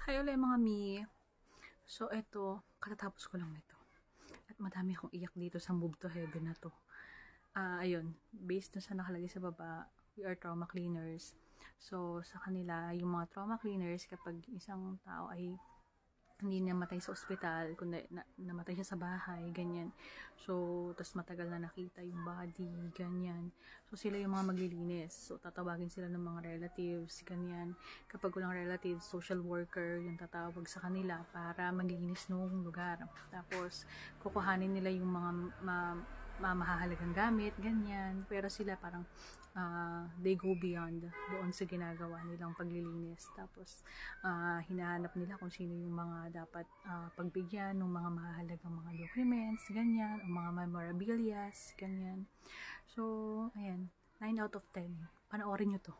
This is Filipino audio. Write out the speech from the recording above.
Hi ulit mga mi. So eto, katatapos ko lang nito. At madami akong iyak dito sa Move to Heaven na to. Ayun, based dun sa nakalagay sa baba, we are trauma cleaners. So sa kanila, yung mga trauma cleaners, kapag isang tao ay hindi namatay sa ospital, kundi namatay siya sa bahay, ganyan. So, tas matagal na nakita yung body, ganyan. So, sila yung mga maglilinis. So, tatawagin sila ng mga relatives, ganyan. Kapag walang relatives, social worker yung tatawag sa kanila para maglinis ng lugar. Tapos, kukuhanin nila yung mga mahahalagang gamit, ganyan. Pero sila parang they go beyond doon sa ginagawa nilang paglilinis. Tapos, hinahanap nila kung sino yung mga dapat pagbigyan ng mga mahalagang mga documents, ganyan, o mga memorabilias, ganyan. So, ayan, 9 out of 10. Panoorin nyo to.